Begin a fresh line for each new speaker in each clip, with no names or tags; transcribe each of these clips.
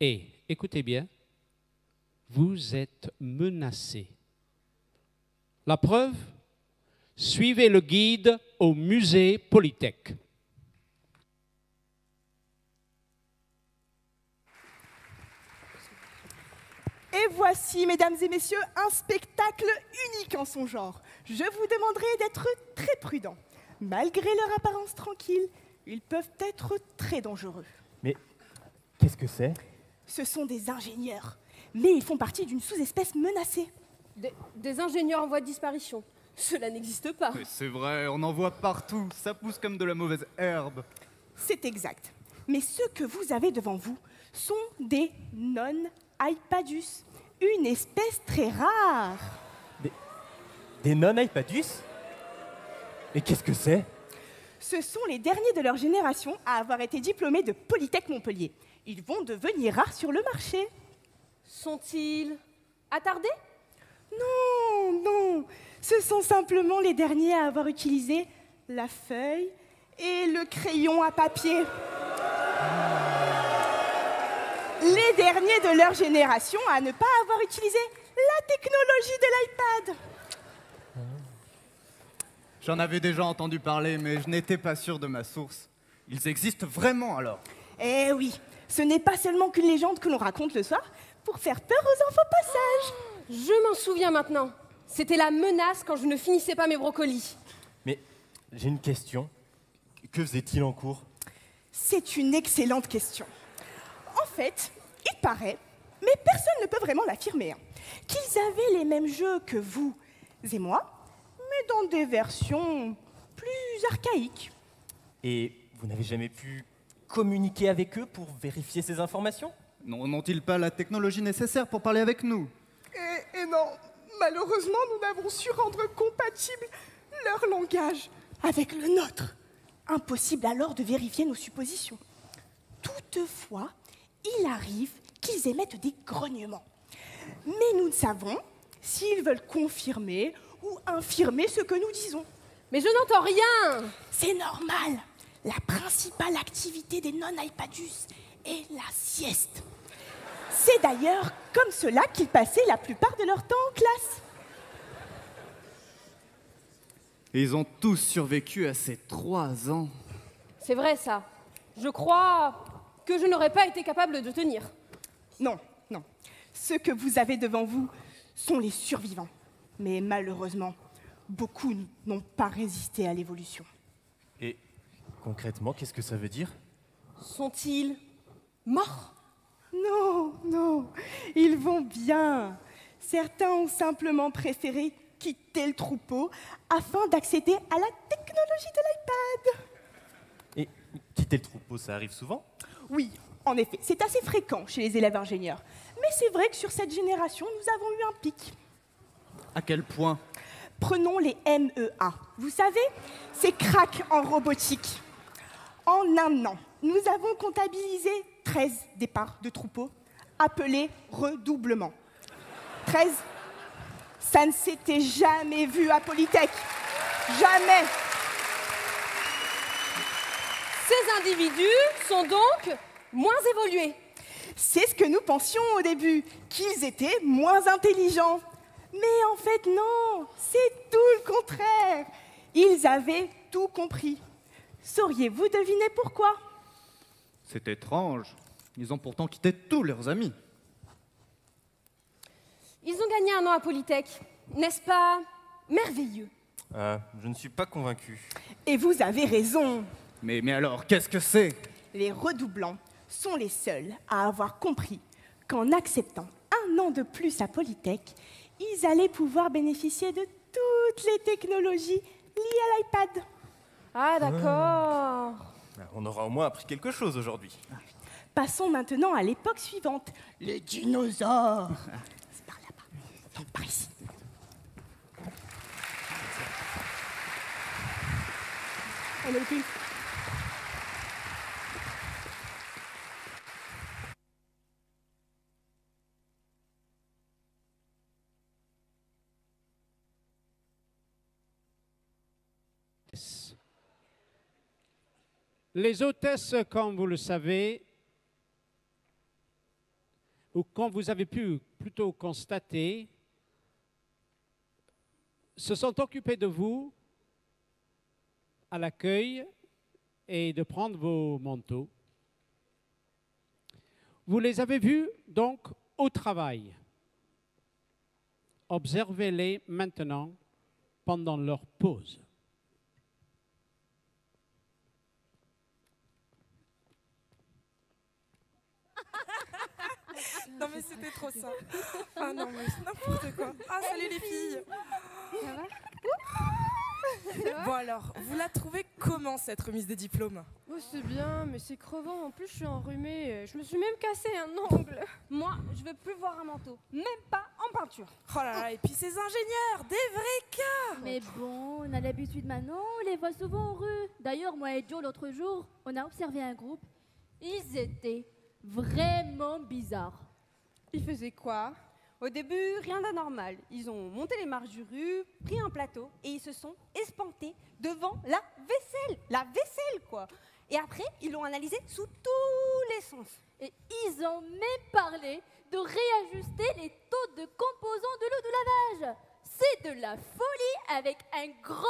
Et, écoutez bien, vous êtes menacés. La preuve, suivez le guide au musée Polytech.
Et voici, mesdames et messieurs, un spectacle unique en son genre. Je vous demanderai d'être très prudents. Malgré leur apparence tranquille, ils peuvent être très dangereux.
Mais qu'est-ce que c'est?
Ce sont des ingénieurs, mais ils font partie d'une sous-espèce menacée.
Des ingénieurs en voie de disparition. Cela n'existe pas.
Mais c'est vrai, on en voit partout. Ça pousse comme de la mauvaise herbe.
C'est exact. Mais ceux que vous avez devant vous sont des non-ipadus, une espèce très rare.
Des non-ipadus? Mais qu'est-ce que c'est?
Ce sont les derniers de leur génération à avoir été diplômés de Polytech Montpellier. Ils vont devenir rares sur le marché.
Sont-ils attardés?
Non, non. Ce sont simplement les derniers à avoir utilisé la feuille et le crayon à papier. Les derniers de leur génération à ne pas avoir utilisé la technologie de l'iPad.
J'en avais déjà entendu parler, mais je n'étais pas sûr de ma source. Ils existent vraiment alors?
Eh oui, ce n'est pas seulement qu'une légende que l'on raconte le soir pour faire peur aux enfants passage.
Je m'en souviens maintenant. C'était la menace quand je ne finissais pas mes brocolis.
Mais j'ai une question. Que faisait-il en cours?
C'est une excellente question. En fait, il paraît, mais personne ne peut vraiment l'affirmer, qu'ils avaient les mêmes jeux que vous et moi, mais dans des versions plus archaïques.
Et vous n'avez jamais pu communiquer avec eux pour vérifier ces informations?
N'ont-ils pas la technologie nécessaire pour parler avec nous?
Et non, malheureusement, nous n'avons su rendre compatible leur langage avec le nôtre. Impossible alors de vérifier nos suppositions. Toutefois, il arrive qu'ils émettent des grognements. Mais nous ne savons s'ils veulent confirmer ou infirmer ce que nous disons.
Mais je n'entends rien.
C'est normal. La principale activité des non-ipadus est la sieste. C'est d'ailleurs comme cela qu'ils passaient la plupart de leur temps en classe.
Et ils ont tous survécu à ces 3 ans.
C'est vrai ça. Je crois que je n'aurais pas été capable de tenir.
Non, non. Ceux que vous avez devant vous sont les survivants. Mais malheureusement, beaucoup n'ont pas résisté à l'évolution.
Et concrètement, qu'est-ce que ça veut dire?
Sont-ils morts?
Non, non, ils vont bien. Certains ont simplement préféré quitter le troupeau afin d'accéder à la technologie de l'iPad.
Et quitter le troupeau, ça arrive souvent?
Oui, en effet, c'est assez fréquent chez les élèves ingénieurs. Mais c'est vrai que sur cette génération, nous avons eu un pic.
À quel point?
Prenons les MEA. Vous savez, ces cracks en robotique. En un an, nous avons comptabilisé 13 départs de troupeaux, appelés redoublements. 13, ça ne s'était jamais vu à Polytech. Jamais.
Ces individus sont donc moins évolués.
C'est ce que nous pensions au début, qu'ils étaient moins intelligents. Mais en fait, non, c'est tout le contraire. Ils avaient tout compris. Sauriez-vous deviner pourquoi?
C'est étrange. Ils ont pourtant quitté tous leurs amis.
Ils ont gagné un an à Polytech. N'est-ce pas merveilleux?
Je ne suis pas convaincu.
Et vous avez raison.
Mais alors, qu'est-ce que c'est?
Les redoublants sont les seuls à avoir compris qu'en acceptant un an de plus à Polytech, ils allaient pouvoir bénéficier de toutes les technologies liées à l'iPad.
Ah, d'accord.
On aura au moins appris quelque chose aujourd'hui.
Passons maintenant à l'époque suivante, les dinosaures. C'est par là-bas, non, par ici. Allez, ok.
Les hôtesses, comme vous le savez, ou quand vous avez pu plutôt constater, se sont occupés de vous à l'accueil et de prendre vos manteaux. Vous les avez vus donc au travail. Observez-les maintenant pendant leur pause.
Non mais c'était trop ça. Ah non mais c'est n'importe quoi. Ah salut les filles.
Ça va?
Bon alors, vous la trouvez comment cette remise des diplômes?
Oh, c'est bien, mais c'est crevant. En plus, je suis enrhumée. Je me suis même cassé un ongle.
Moi, je veux plus voir un manteau, même pas en peinture.
Oh là là, et puis ces ingénieurs, des vrais cas.
Mais bon, on a l'habitude maintenant, on les voit souvent en rue. D'ailleurs, moi et Joe, l'autre jour, on a observé un groupe. Ils étaient vraiment bizarres.
Il faisait quoi?
Au début, rien d'anormal. Ils ont monté les marches du rue, pris un plateau et ils se sont espantés devant la vaisselle. La vaisselle, quoi. Et après, ils l'ont analysée sous tous les sens.
Et ils ont même parlé de réajuster les taux de composants de l'eau de lavage. C'est de la folie avec un grand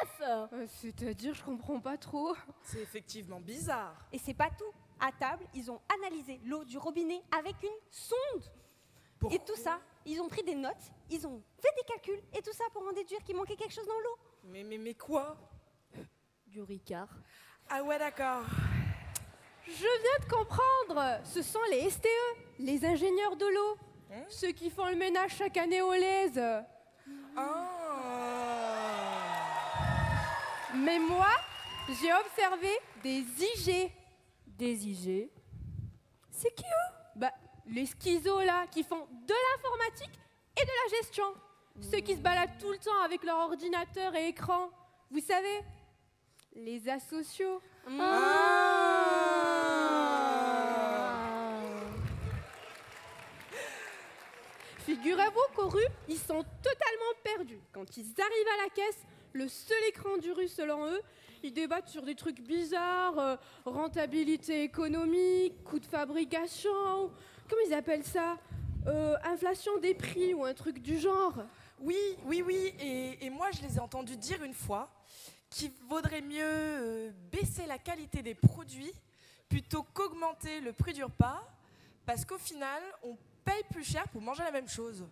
F.
C'est-à-dire, je comprends pas trop.
C'est effectivement bizarre.
Et c'est pas tout. À table, ils ont analysé l'eau du robinet avec une sonde.
Pourquoi?
Et tout ça, ils ont pris des notes, ils ont fait des calculs et tout ça pour en déduire qu'il manquait quelque chose dans l'eau.
Mais quoi?
Du Ricard.
Ah ouais d'accord.
Je viens de comprendre. Ce sont les STE, les ingénieurs de l'eau. Ceux qui font le ménage chaque année aux Laises.
Ah.
Mais moi, j'ai observé des IG.
Des IG.
C'est qui eux? Bah, les schizos là, qui font de l'informatique et de la gestion. Ceux qui se baladent tout le temps avec leur ordinateur et écran. Vous savez, les asociaux. Figurez-vous qu'aux rues, ils sont totalement perdus. Quand ils arrivent à la caisse, le seul écran du rue selon eux, ils débattent sur des trucs bizarres, rentabilité économique, coût de fabrication, comment ils appellent ça? Inflation des prix ou un truc du genre.
Oui, et moi je les ai entendus dire une fois qu'il vaudrait mieux baisser la qualité des produits plutôt qu'augmenter le prix du repas, parce qu'au final, on paye plus cher pour manger la même chose.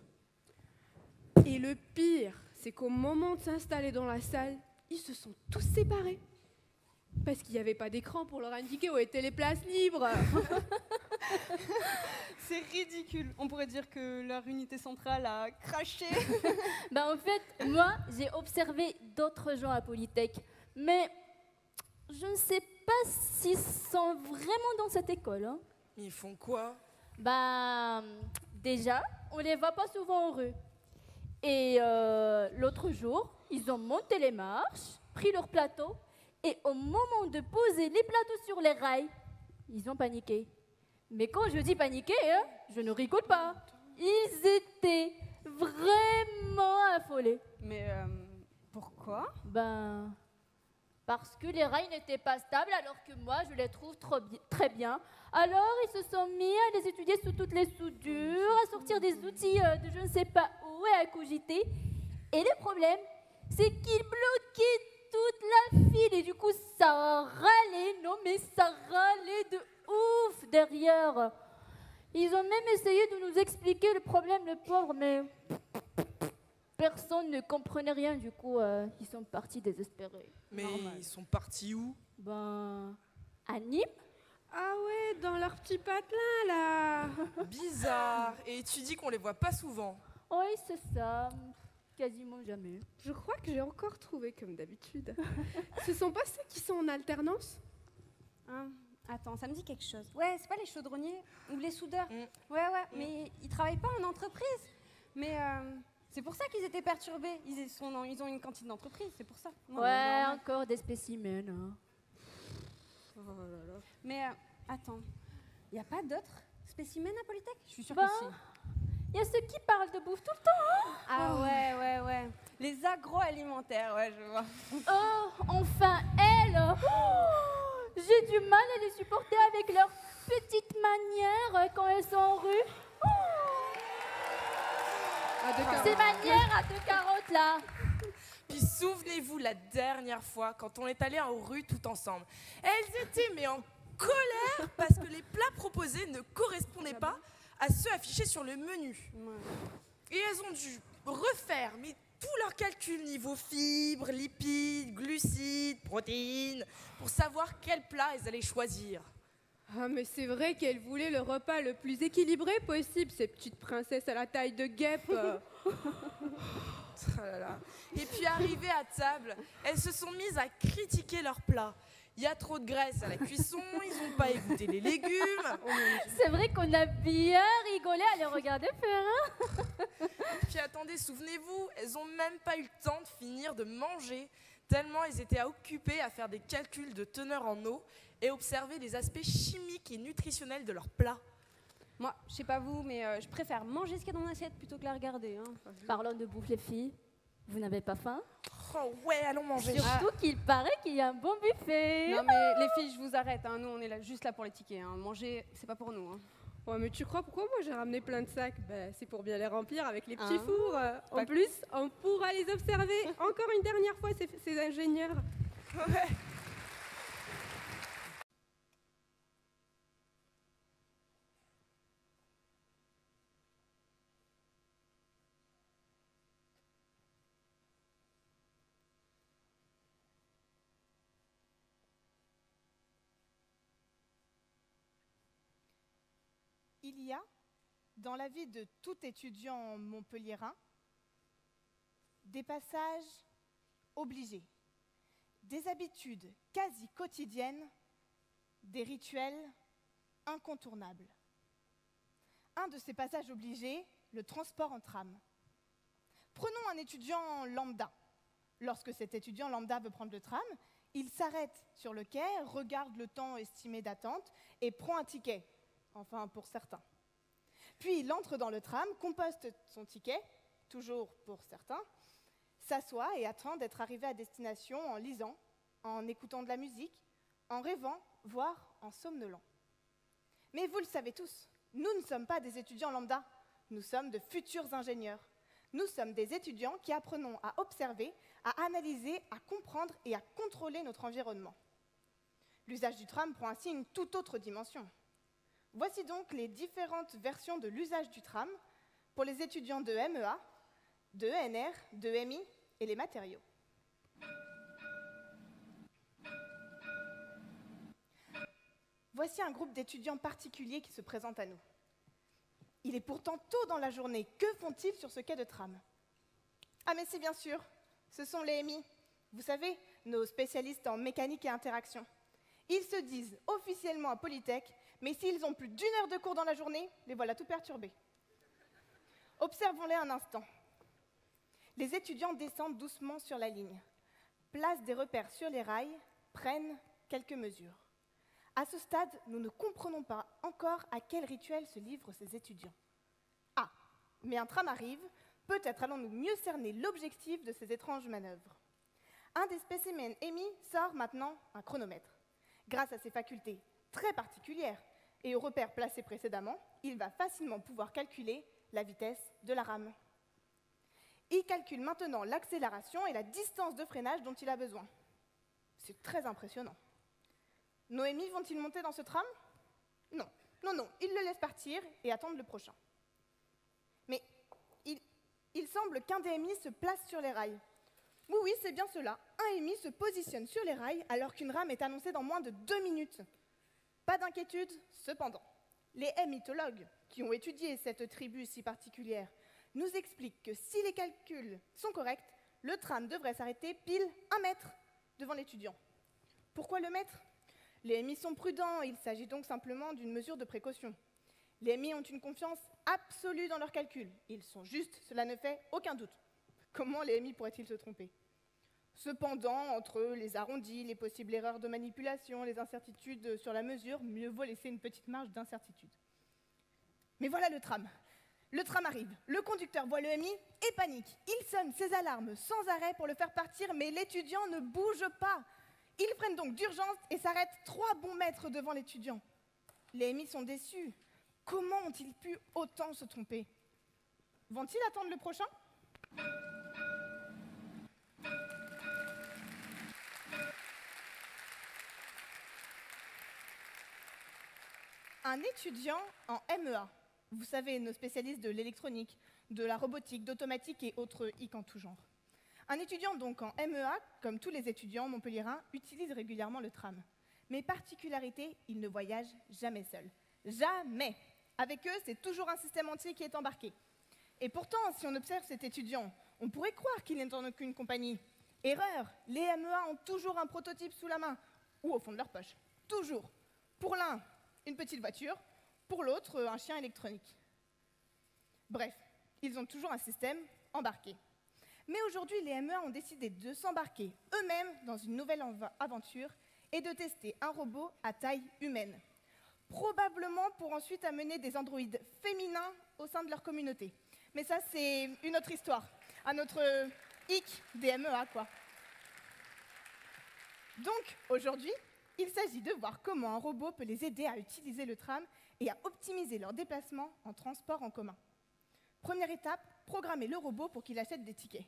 Et le pire, c'est qu'au moment de s'installer dans la salle, ils se sont tous séparés. Parce qu'il n'y avait pas d'écran pour leur indiquer où étaient les places libres.
C'est ridicule. On pourrait dire que leur unité centrale a craché.
Bah en fait, moi, j'ai observé d'autres gens à Polytech. Mais je ne sais pas s'ils sont vraiment dans cette école. Hein.
Ils font quoi?
Bah, déjà, on les voit pas souvent en rue. Et l'autre jour, ils ont monté les marches, pris leur plateau, et au moment de poser les plateaux sur les rails, ils ont paniqué. Mais quand je dis paniquer, hein, je ne rigole pas. Ils étaient vraiment affolés.
Mais pourquoi?
Ben, parce que les rails n'étaient pas stables, alors que moi, je les trouve très bien. Alors, ils se sont mis à les étudier sous toutes les soudures, à sortir des outils de je ne sais pas où et à cogiter. Et le problème, c'est qu'ils bloquaient toute la file. Et du coup, ça râlait, non mais ça râlait de ouf derrière. Ils ont même essayé de nous expliquer le problème, le pauvre, mais personne ne comprenait rien. Du coup, ils sont partis désespérés.
Mais
Normal.
ils sont partis où?
Ben, à Nîmes.
Ah ouais, dans leur petit patelin là.
Bizarre. Et tu dis qu'on les voit pas souvent.
Oui, c'est ça. Quasiment jamais.
Je crois que j'ai encore trouvé comme d'habitude. Ce sont pas ceux qui sont en alternance?
Hein, attends, ça me dit quelque chose. Ouais, c'est pas les chaudronniers ou les soudeurs. Ouais, mais ils travaillent pas en entreprise. Mais c'est pour ça qu'ils étaient perturbés. Ils ont une cantine d'entreprise, c'est pour ça. Non,
Ouais,
non.
encore des spécimens. Hein.
Mais attends, il n'y a pas d'autres spécimens à Polytech? Je suis sûre
Ben,
que si.
Il y a ceux qui parlent de bouffe tout le temps. Hein.
Ah ouais. Les agroalimentaires, ouais, je vois.
Oh, enfin, elles. Oh, j'ai du mal à les supporter avec leurs petites manières quand elles sont en rue. Ces manières à deux carottes là.
Puis souvenez-vous la dernière fois quand on est allé en rue tout ensemble. Elles étaient mais en colère parce que les plats proposés ne correspondaient pas à ceux affichés sur le menu. Et elles ont dû refaire mais tous leurs calculs niveau fibres, lipides, glucides, protéines pour savoir quel plat elles allaient choisir.
Ah, mais c'est vrai qu'elle voulait le repas le plus équilibré possible, ces petites princesses à la taille de guêpe.
Oh là là. Et puis arrivées à table, elles se sont mises à critiquer leur plat. Il y a trop de graisse à la cuisson, ils n'ont pas égoutté les légumes.
C'est vrai qu'on a bien rigolé à les regarder faire. Hein.
Puis attendez, souvenez-vous, elles n'ont même pas eu le temps de finir de manger, tellement elles étaient occupées à faire des calculs de teneur en eau et observer les aspects chimiques et nutritionnels de leur plat.
Moi, je sais pas vous, mais je préfère manger ce qu'il y a dans mon assiette plutôt que la regarder. Hein.
Parlons de bouffe les filles. Vous n'avez pas faim?
Oh ouais, allons manger.
Surtout qu'il paraît qu'il y a un bon buffet.
Non mais les filles, je vous arrête. Hein. Nous, on est là, juste là pour les tickets. Hein. Manger, c'est pas pour nous. Hein.
Ouais, mais tu crois pourquoi moi j'ai ramené plein de sacs? Ben, c'est pour bien les remplir avec les petits
Hein?
fours. En plus, on pourra les observer encore une dernière fois, ces ingénieurs.
Ouais.
Il y a, dans la vie de tout étudiant montpelliérain, des passages obligés, des habitudes quasi quotidiennes, des rituels incontournables. Un de ces passages obligés, le transport en tram. Prenons un étudiant lambda. Lorsque cet étudiant lambda veut prendre le tram, il s'arrête sur le quai, regarde le temps estimé d'attente et prend un ticket. Enfin, pour certains. Puis il entre dans le tram, composte son ticket, toujours pour certains, s'assoit et attend d'être arrivé à destination en lisant, en écoutant de la musique, en rêvant, voire en somnolant. Mais vous le savez tous, nous ne sommes pas des étudiants lambda, nous sommes de futurs ingénieurs. Nous sommes des étudiants qui apprenons à observer, à analyser, à comprendre et à contrôler notre environnement. L'usage du tram prend ainsi une toute autre dimension. Voici donc les différentes versions de l'usage du tram pour les étudiants de MEA, de ENR, de MI et les matériaux. Voici un groupe d'étudiants particuliers qui se présente à nous. Il est pourtant tôt dans la journée. Que font-ils sur ce quai de tram? Ah mais si, bien sûr, ce sont les MI. Vous savez, nos spécialistes en mécanique et interaction. Ils se disent officiellement à Polytech, mais s'ils ont plus d'1 heure de cours dans la journée, les voilà tout perturbés. Observons-les un instant. Les étudiants descendent doucement sur la ligne, placent des repères sur les rails, prennent quelques mesures. À ce stade, nous ne comprenons pas encore à quel rituel se livrent ces étudiants. Ah, mais un tram arrive, peut-être allons-nous mieux cerner l'objectif de ces étranges manœuvres. Un des spécimens émis sort maintenant un chronomètre. Grâce à ses facultés très particulières et aux repères placés précédemment, il va facilement pouvoir calculer la vitesse de la rame. Il calcule maintenant l'accélération et la distance de freinage dont il a besoin. C'est très impressionnant. Nos émis vont-ils monter dans ce tram? Non, non, non, ils le laissent partir et attendent le prochain. Mais il semble qu'un des émis se place sur les rails. Oui, oui, c'est bien cela. Un émis se positionne sur les rails alors qu'une rame est annoncée dans moins de 2 minutes. Pas d'inquiétude, cependant. Les émitologues, qui ont étudié cette tribu si particulière, nous expliquent que si les calculs sont corrects, le tram devrait s'arrêter pile 1 mètre devant l'étudiant. Pourquoi le mètre? Les émis sont prudents, il s'agit donc simplement d'une mesure de précaution. Les émis ont une confiance absolue dans leurs calculs. Ils sont justes, cela ne fait aucun doute. Comment les émis pourraient-ils se tromper? Cependant, entre les arrondis, les possibles erreurs de manipulation, les incertitudes sur la mesure, mieux vaut laisser une petite marge d'incertitude. Mais voilà le tram. Le tram arrive, le conducteur voit le MI et panique. Il sonne ses alarmes sans arrêt pour le faire partir, mais l'étudiant ne bouge pas. Ils freinent donc d'urgence et s'arrêtent 3 bons mètres devant l'étudiant. Les MI sont déçus. Comment ont-ils pu autant se tromper? Vont-ils attendre le prochain? Un étudiant en MEA, vous savez, nos spécialistes de l'électronique, de la robotique, d'automatique et autres hic en tout genre. Un étudiant donc en MEA, comme tous les étudiants montpelliérains, utilise régulièrement le tram. Mais particularité, il ne voyage jamais seul. Jamais! Avec eux, c'est toujours un système entier qui est embarqué. Et pourtant, si on observe cet étudiant, on pourrait croire qu'il n'est en aucune compagnie. Erreur! Les MEA ont toujours un prototype sous la main, ou au fond de leur poche. Toujours. Pour l'un, une petite voiture, pour l'autre, un chien électronique. Bref, ils ont toujours un système embarqué. Mais aujourd'hui, les MEA ont décidé de s'embarquer eux-mêmes dans une nouvelle aventure et de tester un robot à taille humaine. Probablement pour ensuite amener des androïdes féminins au sein de leur communauté. Mais ça, c'est une autre histoire. Un autre hic des MEA, quoi. Donc, aujourd'hui, il s'agit de voir comment un robot peut les aider à utiliser le tram et à optimiser leurs déplacements en transport en commun. Première étape, programmer le robot pour qu'il achète des tickets.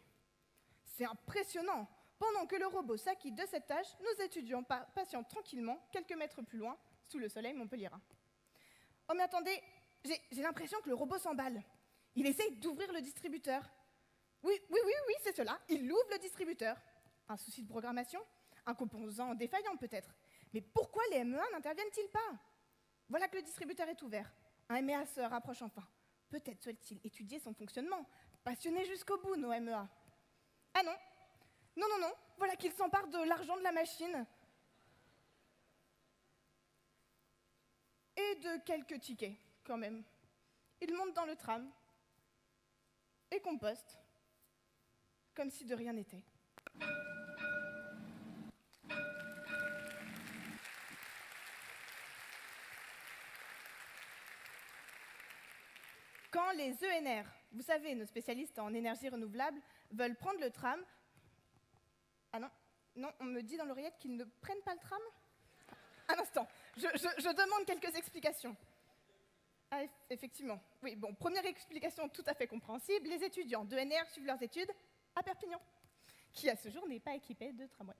C'est impressionnant. Pendant que le robot s'acquitte de cette tâche, nos étudiants patientent tranquillement quelques mètres plus loin, sous le soleil montpelliérain. Oh mais attendez, j'ai l'impression que le robot s'emballe. Il essaye d'ouvrir le distributeur. Oui, c'est cela, il ouvre le distributeur. Un souci de programmation? Un composant défaillant peut-être. Mais pourquoi les MEA n'interviennent-ils pas? Voilà que le distributeur est ouvert. Un MEA se rapproche enfin. Peut-être souhaite-t-il étudier son fonctionnement. Passionné jusqu'au bout, nos MEA. Ah non, non, voilà qu'il s'empare de l'argent de la machine. Et de quelques tickets, quand même. Il monte dans le tram et composte, comme si de rien n'était. Quand les ENR, vous savez, nos spécialistes en énergie renouvelable, veulent prendre le tram... Ah non, on me dit dans l'oreillette qu'ils ne prennent pas le tram? Un instant, je demande quelques explications. Ah, effectivement, oui, bon, première explication tout à fait compréhensible, les étudiants d'ENR suivent leurs études à Perpignan, qui à ce jour n'est pas équipé de tramway.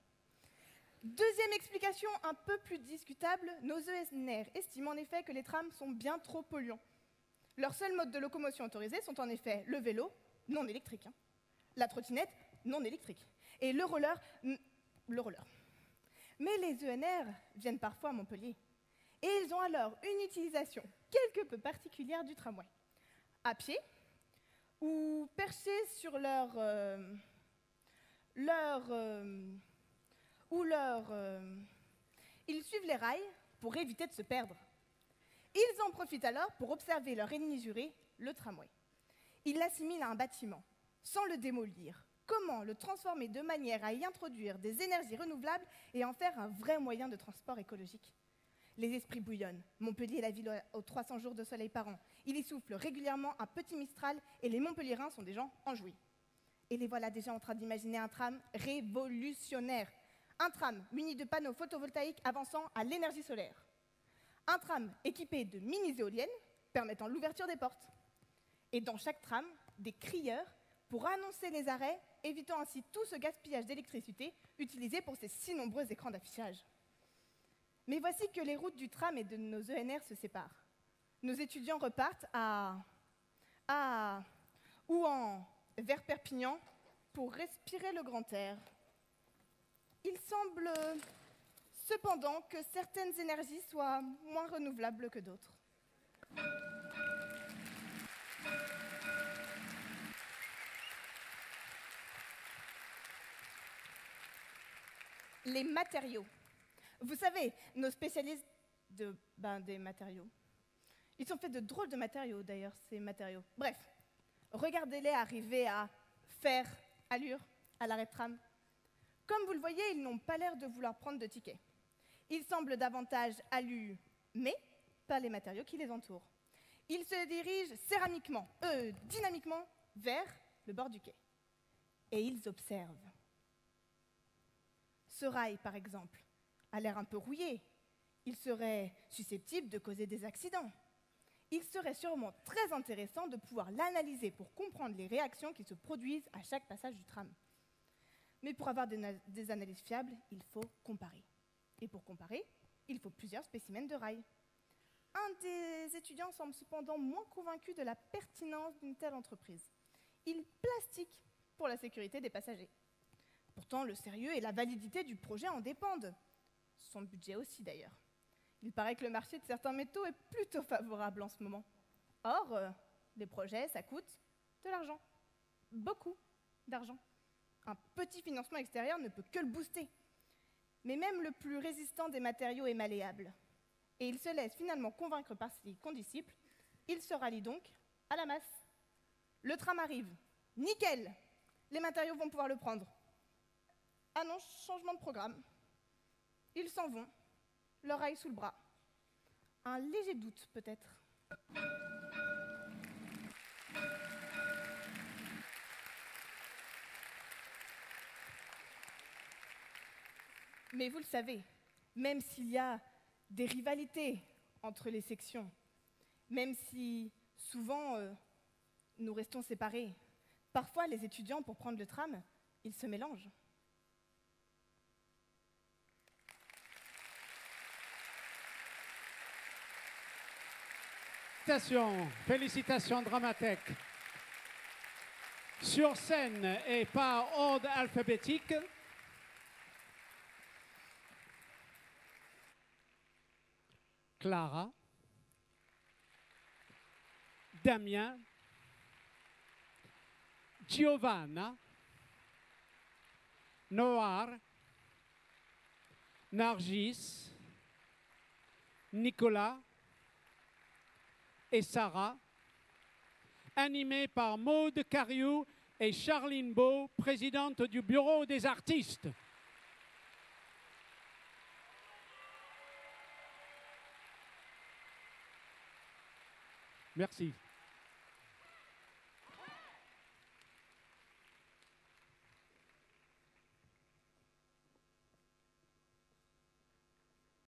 Deuxième explication un peu plus discutable, nos ENR estiment en effet que les trams sont bien trop polluants. Leurs seuls modes de locomotion autorisés sont en effet le vélo, non électrique, la trottinette, non électrique, et le roller. Mais les ENR viennent parfois à Montpellier, et ils ont alors une utilisation quelque peu particulière du tramway. À pied, ou perchés sur ils suivent les rails pour éviter de se perdre. Ils en profitent alors pour observer leur ennemi juré, le tramway. Ils l'assimilent à un bâtiment, sans le démolir. Comment le transformer de manière à y introduire des énergies renouvelables et en faire un vrai moyen de transport écologique? Les esprits bouillonnent. Montpellier est la ville aux 300 jours de soleil par an. Il y souffle régulièrement un petit mistral et les Montpelliérains sont des gens enjoués. Et les voilà déjà en train d'imaginer un tram révolutionnaire. Un tram muni de panneaux photovoltaïques avançant à l'énergie solaire. Un tram équipé de mini-éoliennes permettant l'ouverture des portes. Et dans chaque tram, des crieurs pour annoncer les arrêts, évitant ainsi tout ce gaspillage d'électricité utilisé pour ces si nombreux écrans d'affichage. Mais voici que les routes du tram et de nos ENR se séparent. Nos étudiants repartent vers Perpignan pour respirer le grand air. Il semble cependant que certaines énergies soient moins renouvelables que d'autres. Les matériaux. Vous savez, nos spécialistes des matériaux. Ils sont faits de drôles de matériaux, d'ailleurs, ces matériaux. Bref, regardez-les arriver à faire allure à l'arrêt de tram. Comme vous le voyez, ils n'ont pas l'air de vouloir prendre de tickets. Ils semblent davantage allumés par les matériaux qui les entourent. Ils se dirigent dynamiquement vers le bord du quai. Et ils observent. Ce rail, par exemple, a l'air un peu rouillé. Il serait susceptible de causer des accidents. il serait sûrement très intéressant de pouvoir l'analyser pour comprendre les réactions qui se produisent à chaque passage du tram. Mais pour avoir des analyses fiables, il faut comparer. Et pour comparer, il faut plusieurs spécimens de rails. Un des étudiants semble cependant moins convaincu de la pertinence d'une telle entreprise. Il plastique pour la sécurité des passagers. Pourtant, le sérieux et la validité du projet en dépendent. Son budget aussi, d'ailleurs. Il paraît que le marché de certains métaux est plutôt favorable en ce moment. Or, les projets, ça coûte de l'argent. Beaucoup d'argent. Un petit financement extérieur ne peut que le booster. Mais même le plus résistant des matériaux est malléable. Et il se laisse finalement convaincre par ses condisciples. Il se rallie donc à la masse. Le tram arrive. Nickel! Les matériaux vont pouvoir le prendre. Annonce changement de programme. Ils s'en vont, leur rail sous le bras. Un léger doute, peut-être. Mais vous le savez, même s'il y a des rivalités entre les sections, même si souvent nous restons séparés, parfois les étudiants, pour prendre le tram, ils se mélangent.
Félicitations Dramathèque. Sur scène et par ordre alphabétique, Clara, Damien, Giovanna, Noir, Nargis, Nicolas et Sarah, animés par Maude Cariou et Charline Beau, présidente du Bureau des artistes. Merci.